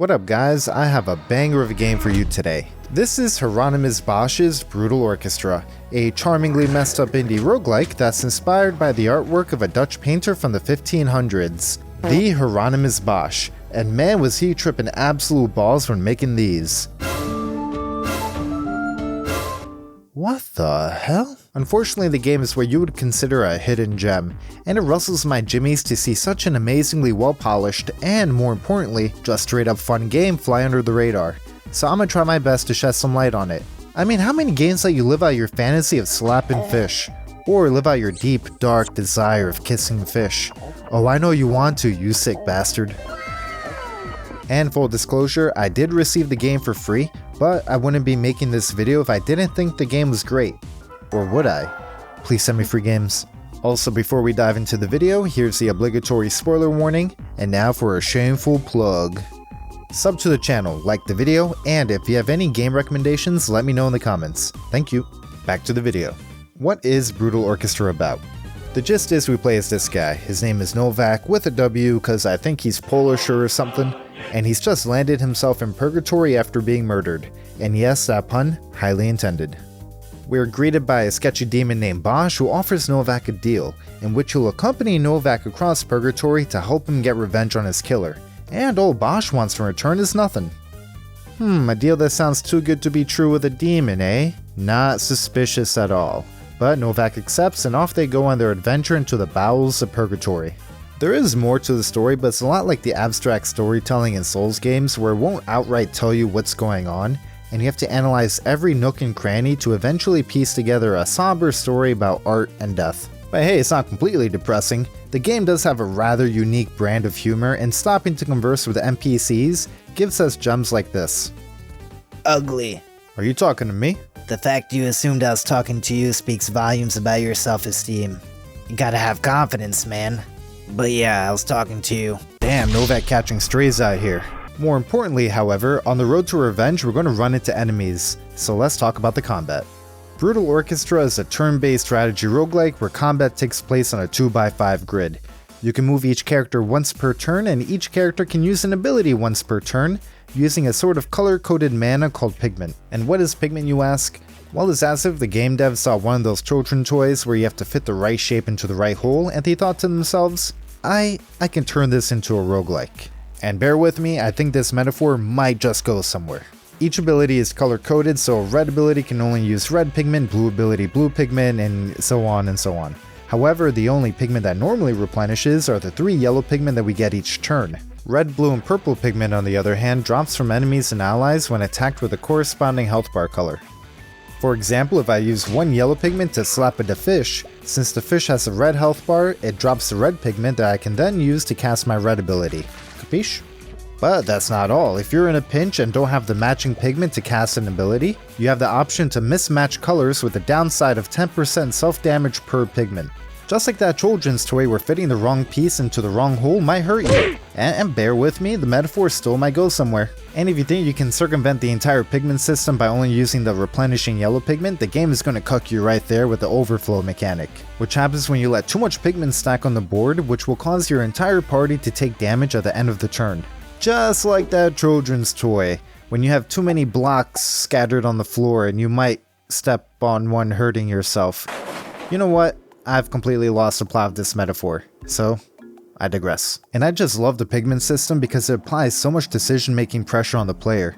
What up guys, I have a banger of a game for you today. This is Hieronymus Bosch's Brutal Orchestra, a charmingly messed up indie roguelike that's inspired by the artwork of a Dutch painter from the 1500s, the Hieronymus Bosch, and man was he tripping absolute balls when making these. What the hell? Unfortunately, the game is what you would consider a hidden gem, and it rustles my jimmies to see such an amazingly well-polished, and more importantly, just straight up fun game fly under the radar. So I'm gonna try my best to shed some light on it. I mean, how many games let you live out your fantasy of slapping fish? Or live out your deep, dark desire of kissing fish? Oh, I know you want to, you sick bastard. And full disclosure, I did receive the game for free, but I wouldn't be making this video if I didn't think the game was great. Or would I? Please send me free games. Also, before we dive into the video, here's the obligatory spoiler warning, and now for a shameful plug. Sub to the channel, like the video, and if you have any game recommendations, let me know in the comments. Thank you. Back to the video. What is Brutal Orchestra about? The gist is we play as this guy. His name is Novak with a W because I think he's Polish or something, and he's just landed himself in purgatory after being murdered. And yes, that pun, highly intended. We're greeted by a sketchy demon named Bosch who offers Novak a deal, in which he'll accompany Novak across purgatory to help him get revenge on his killer. And all Bosch wants in return is nothing. A deal that sounds too good to be true with a demon, eh? Not suspicious at all. But Novak accepts and off they go on their adventure into the bowels of purgatory. There is more to the story, but it's a lot like the abstract storytelling in Souls games where it won't outright tell you what's going on, and you have to analyze every nook and cranny to eventually piece together a somber story about art and death. But hey, it's not completely depressing. The game does have a rather unique brand of humor, and stopping to converse with NPCs gives us gems like this. Ugly. Are you talking to me? The fact you assumed I was talking to you speaks volumes about your self-esteem. You gotta have confidence, man. But yeah, I was talking to you. Damn, Novak catching strays out here. More importantly, however, on the road to revenge we're going to run into enemies, so let's talk about the combat. Brutal Orchestra is a turn-based strategy roguelike where combat takes place on a 2x5 grid. You can move each character once per turn, and each character can use an ability once per turn, using a sort of color-coded mana called pigment. And what is pigment, you ask? Well, it's as if the game devs saw one of those children toys where you have to fit the right shape into the right hole, and they thought to themselves, I can turn this into a roguelike. And bear with me, I think this metaphor might just go somewhere. Each ability is color-coded, so a red ability can only use red pigment, blue ability blue pigment, and so on and so on. However, the only pigment that normally replenishes are the 3 yellow pigment that we get each turn. Red, blue, and purple pigment, on the other hand, drops from enemies and allies when attacked with a corresponding health bar color. For example, if I use 1 yellow pigment to slap at a fish, since the fish has a red health bar, it drops the red pigment that I can then use to cast my red ability. Capiche? But that's not all. If you're in a pinch and don't have the matching pigment to cast an ability, you have the option to mismatch colors with a downside of 10% self-damage per pigment. Just like that children's toy where fitting the wrong piece into the wrong hole might hurt you. And bear with me, the metaphor still might go somewhere. And if you think you can circumvent the entire pigment system by only using the replenishing yellow pigment, the game is going to cuck you right there with the overflow mechanic, which happens when you let too much pigment stack on the board, which will cause your entire party to take damage at the end of the turn. Just like that children's toy, when you have too many blocks scattered on the floor and you might step on one hurting yourself. You know what? I've completely lost the plot of this metaphor, so I digress. And I just love the pigment system because it applies so much decision-making pressure on the player.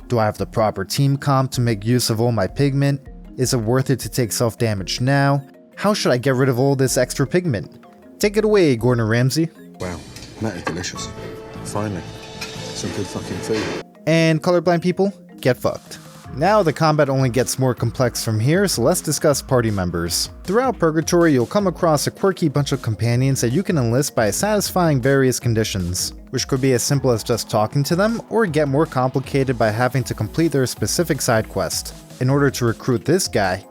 Do I have the proper team comp to make use of all my pigment? Is it worth it to take self-damage now? How should I get rid of all this extra pigment? Take it away, Gordon Ramsay. Wow, that is delicious. Finally, some good fucking food. And colorblind people, get fucked. Now the combat only gets more complex from here, so let's discuss party members. Throughout Purgatory, you'll come across a quirky bunch of companions that you can enlist by satisfying various conditions, which could be as simple as just talking to them, or get more complicated by having to complete their specific side quest. In order to recruit this guy,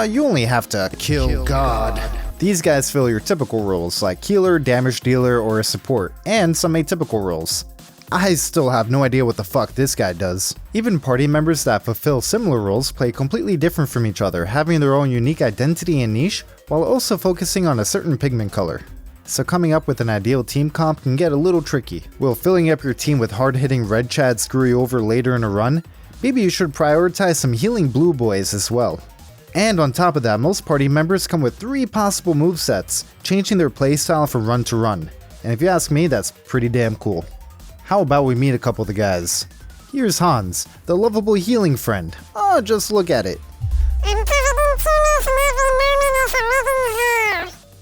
you only have to kill God. These guys fill your typical roles like healer, damage dealer, or a support, and some atypical roles. I still have no idea what the fuck this guy does. Even party members that fulfill similar roles play completely different from each other, having their own unique identity and niche, while also focusing on a certain pigment color. so coming up with an ideal team comp can get a little tricky. Will filling up your team with hard-hitting red chads screw you over later in a run? Maybe you should prioritize some healing blue boys as well. And on top of that, most party members come with 3 possible movesets, changing their playstyle from run to run. And if you ask me, that's pretty damn cool. How about we meet a couple of the guys? Here's Hans, the lovable healing friend. Oh, just look at it.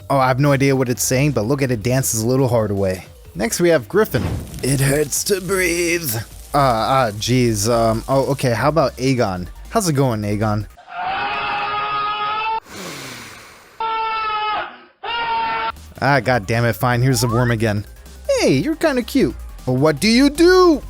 Oh, I have no idea what it's saying, but look at it dances a little hard away. Next we have Griffin. It hurts to breathe. Geez. Oh, okay, how about Aegon? How's it going, Aegon? God damn it, fine, here's the worm again. Hey, you're kinda cute. But what do you do?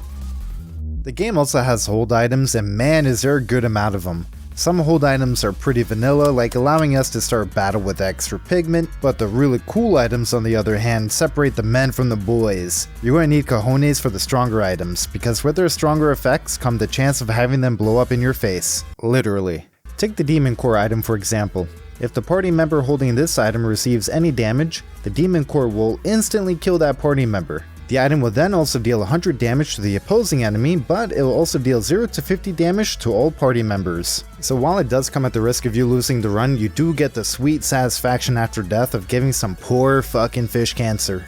The game also has hold items, and man is there a good amount of them. Some hold items are pretty vanilla, like allowing us to start battle with extra pigment, but the really cool items on the other hand separate the men from the boys. You're going to need cojones for the stronger items, because with their stronger effects come the chance of having them blow up in your face. Literally. Take the Demon Core item for example. If the party member holding this item receives any damage, the Demon Core will instantly kill that party member. The item will then also deal 100 damage to the opposing enemy, but it will also deal 0 to 50 damage to all party members. So while it does come at the risk of you losing the run, you do get the sweet satisfaction after death of giving some poor fucking fish cancer.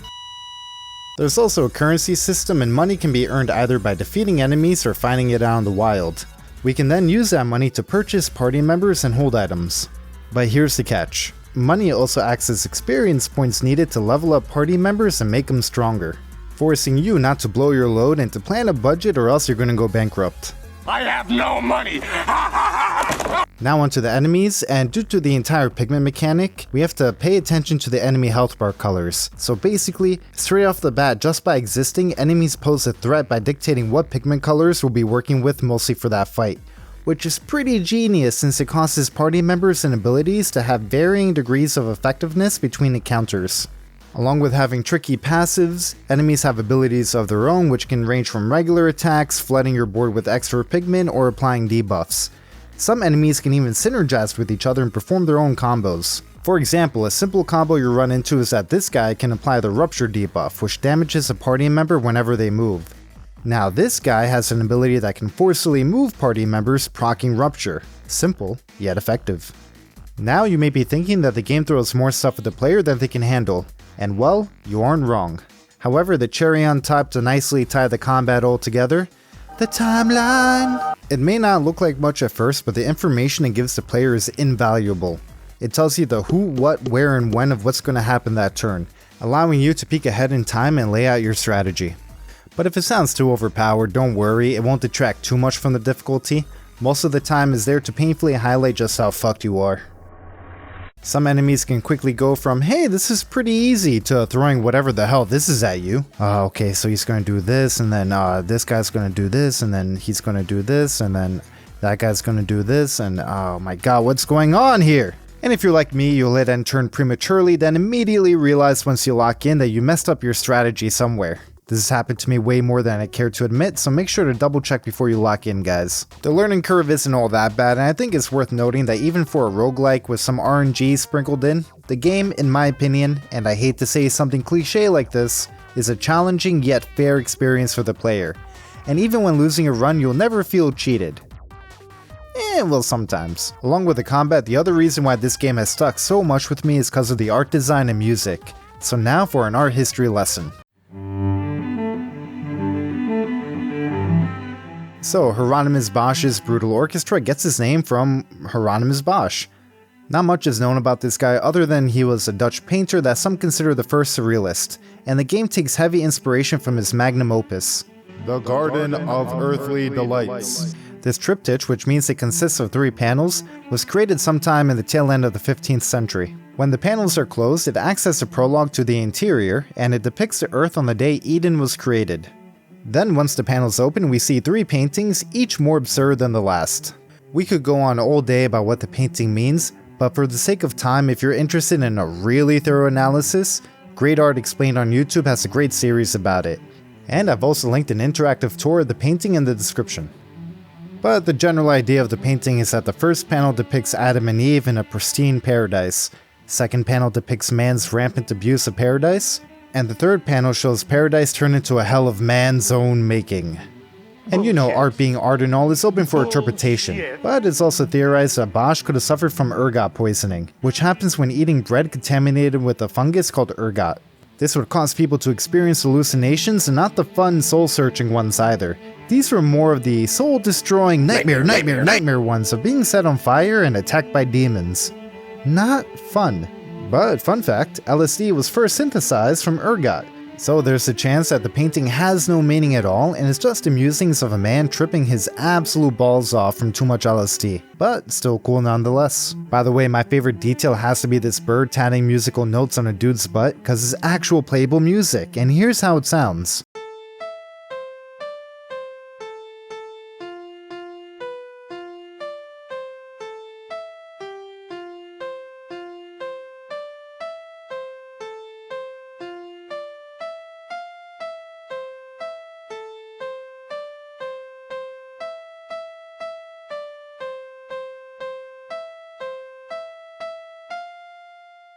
There's also a currency system, and money can be earned either by defeating enemies or finding it out in the wild. We can then use that money to purchase party members and hold items. But here's the catch. Money also acts as experience points needed to level up party members and make them stronger, forcing you not to blow your load and to plan a budget or else you're gonna go bankrupt. I have no money! Now onto the enemies, and due to the entire pigment mechanic, we have to pay attention to the enemy health bar colors. So basically, straight off the bat, just by existing, enemies pose a threat by dictating what pigment colors we'll be working with mostly for that fight, which is pretty genius since it causes party members and abilities to have varying degrees of effectiveness between encounters. Along with having tricky passives, enemies have abilities of their own which can range from regular attacks, flooding your board with extra pigment, or applying debuffs. Some enemies can even synergize with each other and perform their own combos. For example, a simple combo you run into is that this guy can apply the Rupture debuff, which damages a party member whenever they move. Now this guy has an ability that can forcibly move party members, proccing Rupture. Simple, yet effective. Now you may be thinking that the game throws more stuff at the player than they can handle. And well, you aren't wrong. However, the cherry on top to nicely tie the combat all together, the timeline. It may not look like much at first, but the information it gives the player is invaluable. It tells you the who, what, where, and when of what's going to happen that turn, allowing you to peek ahead in time and lay out your strategy. But if it sounds too overpowered, don't worry, it won't detract too much from the difficulty. Most of the time is there to painfully highlight just how fucked you are. Some enemies can quickly go from, hey, this is pretty easy, to throwing whatever the hell this is at you. Okay, so he's going to do this, and then this guy's going to do this, and then he's going to do this, and then that guy's going to do this, and oh my god, what's going on here? And if you're like me, you'll let end turn prematurely, then immediately realize once you lock in that you messed up your strategy somewhere. This has happened to me way more than I care to admit, so make sure to double check before you lock in, guys. The learning curve isn't all that bad, and I think it's worth noting that even for a roguelike with some RNG sprinkled in, the game, in my opinion, and I hate to say something cliche like this, is a challenging yet fair experience for the player. And even when losing a run, you'll never feel cheated. Well, sometimes. Along with the combat, the other reason why this game has stuck so much with me is because of the art design and music. So now for an art history lesson. So, Hieronymus Bosch's Brutal Orchestra gets its name from Hieronymus Bosch. Not much is known about this guy other than he was a Dutch painter that some consider the first surrealist, and the game takes heavy inspiration from his magnum opus, The Garden of Earthly Delights. This triptych, which means it consists of 3 panels, was created sometime in the tail end of the 15th century. When the panels are closed, it acts as a prologue to the interior, and it depicts the Earth on the day Eden was created. Then once the panels open, we see 3 paintings, each more absurd than the last. We could go on all day about what the painting means, but for the sake of time, if you're interested in a really thorough analysis, Great Art Explained on YouTube has a great series about it. And I've also linked an interactive tour of the painting in the description. But the general idea of the painting is that the first panel depicts Adam and Eve in a pristine paradise. Second panel depicts man's rampant abuse of paradise. And the third panel shows paradise turned into a hell of man's own making. And you know, art being art and all is open for interpretation, but it's also theorized that Bosch could have suffered from ergot poisoning, which happens when eating bread contaminated with a fungus called ergot. This would cause people to experience hallucinations and not the fun soul-searching ones either. These were more of the soul-destroying nightmare ones of being set on fire and attacked by demons. Not fun. But fun fact, LSD was first synthesized from ergot. So there's a chance that the painting has no meaning at all and is just the musings of a man tripping his absolute balls off from too much LSD, but still cool nonetheless. By the way, my favorite detail has to be this bird tatting musical notes on a dude's butt, cause it's actual playable music, and here's how it sounds.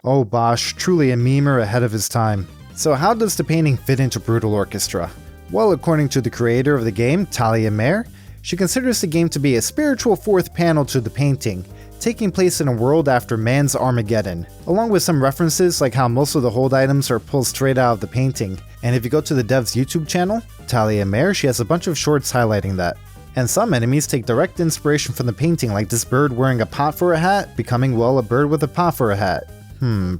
Oh Bosch, truly a memer ahead of his time. So how does the painting fit into Brutal Orchestra? Well, according to the creator of the game, Talia Mair, she considers the game to be a spiritual fourth panel to the painting, taking place in a world after man's Armageddon, along with some references like how most of the hold items are pulled straight out of the painting. And if you go to the dev's YouTube channel, Talia Mair, she has a bunch of shorts highlighting that. And some enemies take direct inspiration from the painting, like this bird wearing a pot for a hat, becoming, well, a bird with a pot for a hat.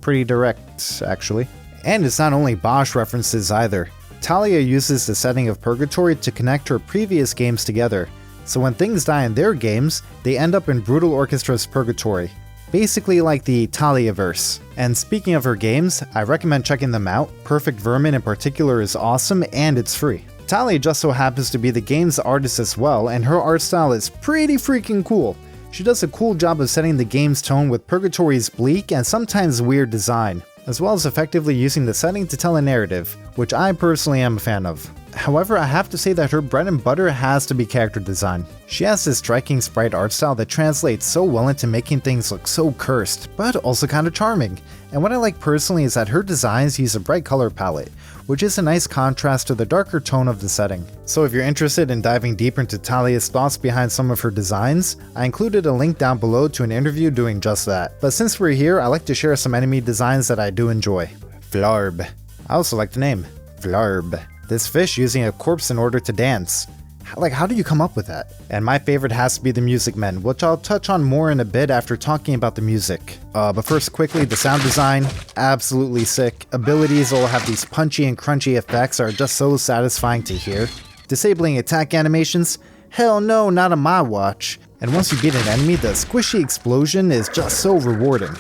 Pretty direct, actually. And it's not only Bosch references either. Talia uses the setting of Purgatory to connect her previous games together, so when things die in their games, they end up in Brutal Orchestra's Purgatory. Basically like the Talia-verse. And speaking of her games, I recommend checking them out. Perfect Vermin in particular is awesome, and it's free. Talia just so happens to be the game's artist as well, and her art style is pretty freaking cool. She does a cool job of setting the game's tone with Purgatory's bleak and sometimes weird design, as well as effectively using the setting to tell a narrative, which I personally am a fan of. However, I have to say that her bread and butter has to be character design. She has this striking sprite art style that translates so well into making things look so cursed, but also kinda charming. And what I like personally is that her designs use a bright color palette, which is a nice contrast to the darker tone of the setting. So if you're interested in diving deeper into Talia's thoughts behind some of her designs, I included a link down below to an interview doing just that. But since we're here, I like to share some enemy designs that I do enjoy. Flarb. I also like the name. Flarb. This fish using a corpse in order to dance. How do you come up with that? And my favorite has to be the Music Men, which I'll touch on more in a bit after talking about the music. But first, quickly, the sound design, absolutely sick. Abilities all have these punchy and crunchy effects are just so satisfying to hear. Disabling attack animations? Hell no, not on my watch. And once you beat an enemy, the squishy explosion is just so rewarding.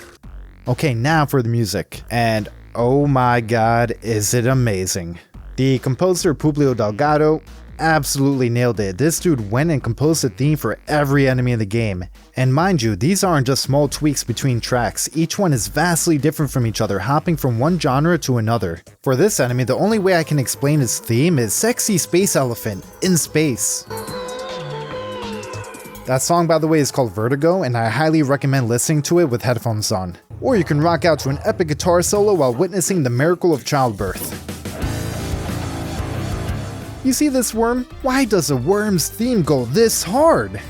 Okay, now for the music. And oh my god, is it amazing. The composer Publio Delgado absolutely nailed it. This dude went and composed a theme for every enemy in the game. And mind you, these aren't just small tweaks between tracks, each one is vastly different from each other, hopping from one genre to another. For this enemy, the only way I can explain his theme is Sexy Space Elephant in space. That song, by the way, is called Vertigo, and I highly recommend listening to it with headphones on. Or you can rock out to an epic guitar solo while witnessing the miracle of childbirth. You see this worm? Why does a worm's theme go this hard?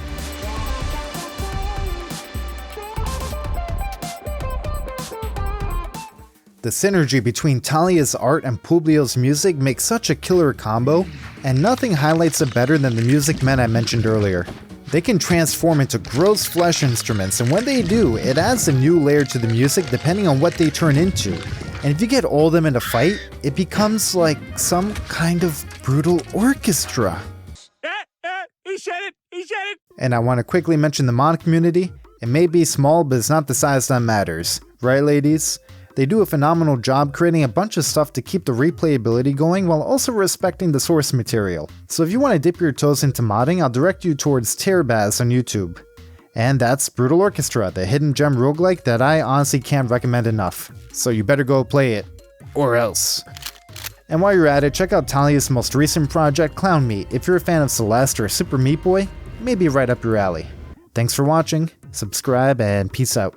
The synergy between Talia's art and Publio's music makes such a killer combo, and nothing highlights it better than the Music Men I mentioned earlier. They can transform into gross flesh instruments, and when they do, it adds a new layer to the music depending on what they turn into. And if you get all of them in a fight, it becomes like some kind of brutal orchestra. He said it! He said it! And I want to quickly mention the mod community. It may be small, but it's not the size that matters. Right, ladies? They do a phenomenal job creating a bunch of stuff to keep the replayability going while also respecting the source material. So if you want to dip your toes into modding, I'll direct you towards Turn-Based on YouTube. And that's Brutal Orchestra, the hidden gem roguelike that I honestly can't recommend enough. So you better go play it. Or else. And while you're at it, check out Talia's most recent project, Clown Meat. If you're a fan of Celeste or Super Meat Boy, maybe right up your alley. Thanks for watching, subscribe, and peace out.